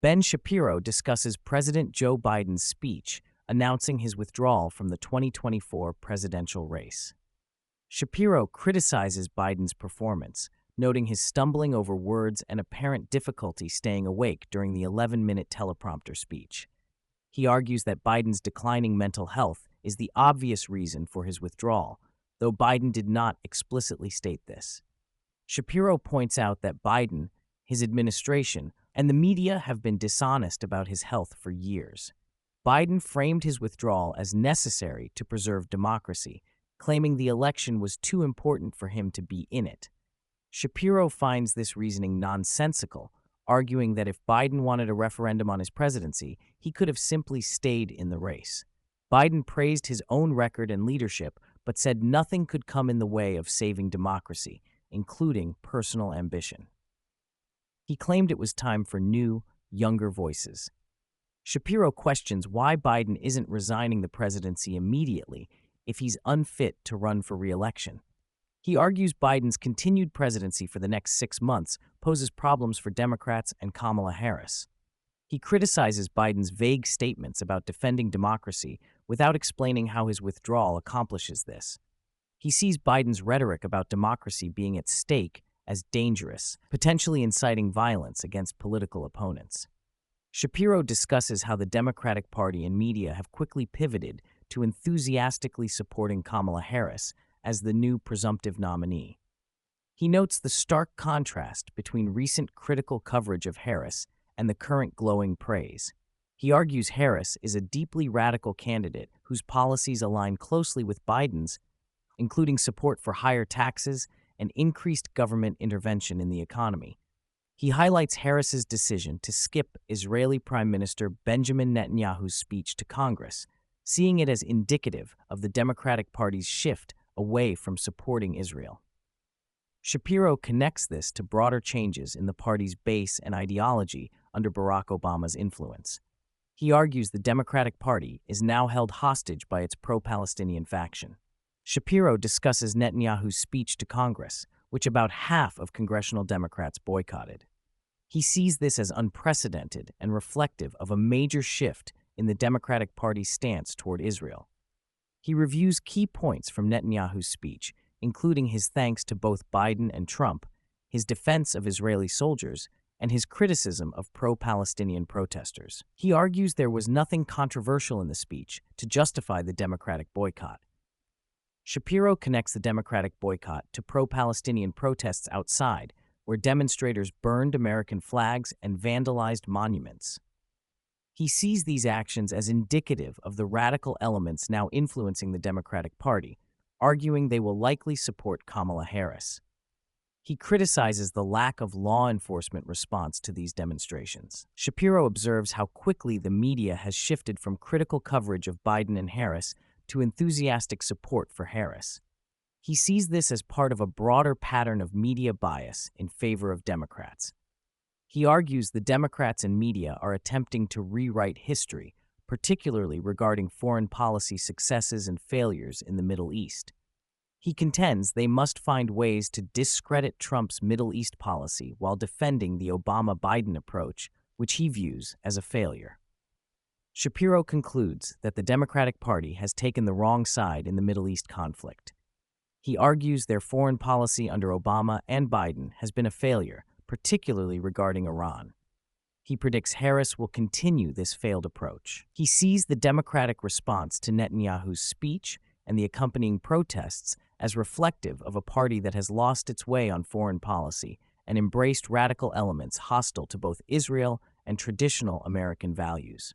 Ben Shapiro discusses President Joe Biden's speech announcing his withdrawal from the 2024 presidential race. Shapiro criticizes Biden's performance, noting his stumbling over words and apparent difficulty staying awake during the 11-minute teleprompter speech. He argues that Biden's declining mental health is the obvious reason for his withdrawal, though Biden did not explicitly state this. Shapiro points out that Biden, his administration, and the media have been dishonest about his health for years. Biden framed his withdrawal as necessary to preserve democracy, claiming the election was too important for him to be in it. Shapiro finds this reasoning nonsensical, arguing that if Biden wanted a referendum on his presidency, he could have simply stayed in the race. Biden praised his own record and leadership, but said nothing could come in the way of saving democracy, including personal ambition. He claimed it was time for new, younger voices. Shapiro questions why Biden isn't resigning the presidency immediately if he's unfit to run for re-election. He argues Biden's continued presidency for the next 6 months poses problems for Democrats and Kamala Harris. He criticizes Biden's vague statements about defending democracy without explaining how his withdrawal accomplishes this. He sees Biden's rhetoric about democracy being at stake as dangerous, potentially inciting violence against political opponents. Shapiro discusses how the Democratic Party and media have quickly pivoted to enthusiastically supporting Kamala Harris as the new presumptive nominee. He notes the stark contrast between recent critical coverage of Harris and the current glowing praise. He argues Harris is a deeply radical candidate whose policies align closely with Biden's, including support for higher taxes and increased government intervention in the economy. He highlights Harris's decision to skip Israeli Prime Minister Benjamin Netanyahu's speech to Congress, seeing it as indicative of the Democratic Party's shift away from supporting Israel. Shapiro connects this to broader changes in the party's base and ideology under Barack Obama's influence. He argues the Democratic Party is now held hostage by its pro-Palestinian faction. Shapiro discusses Netanyahu's speech to Congress, which about half of congressional Democrats boycotted. He sees this as unprecedented and reflective of a major shift in the Democratic Party's stance toward Israel. He reviews key points from Netanyahu's speech, including his thanks to both Biden and Trump, his defense of Israeli soldiers, and his criticism of pro-Palestinian protesters. He argues there was nothing controversial in the speech to justify the Democratic boycott. Shapiro connects the Democratic boycott to pro-Palestinian protests outside, where demonstrators burned American flags and vandalized monuments. He sees these actions as indicative of the radical elements now influencing the Democratic Party, arguing they will likely support Kamala Harris. He criticizes the lack of law enforcement response to these demonstrations. Shapiro observes how quickly the media has shifted from critical coverage of Biden and Harris to enthusiastic support for Harris. He sees this as part of a broader pattern of media bias in favor of Democrats. He argues the Democrats and media are attempting to rewrite history, particularly regarding foreign policy successes and failures in the Middle East. He contends they must find ways to discredit Trump's Middle East policy while defending the Obama-Biden approach, which he views as a failure. Shapiro concludes that the Democratic Party has taken the wrong side in the Middle East conflict. He argues their foreign policy under Obama and Biden has been a failure, particularly regarding Iran. He predicts Harris will continue this failed approach. He sees the Democratic response to Netanyahu's speech and the accompanying protests as reflective of a party that has lost its way on foreign policy and embraced radical elements hostile to both Israel and traditional American values.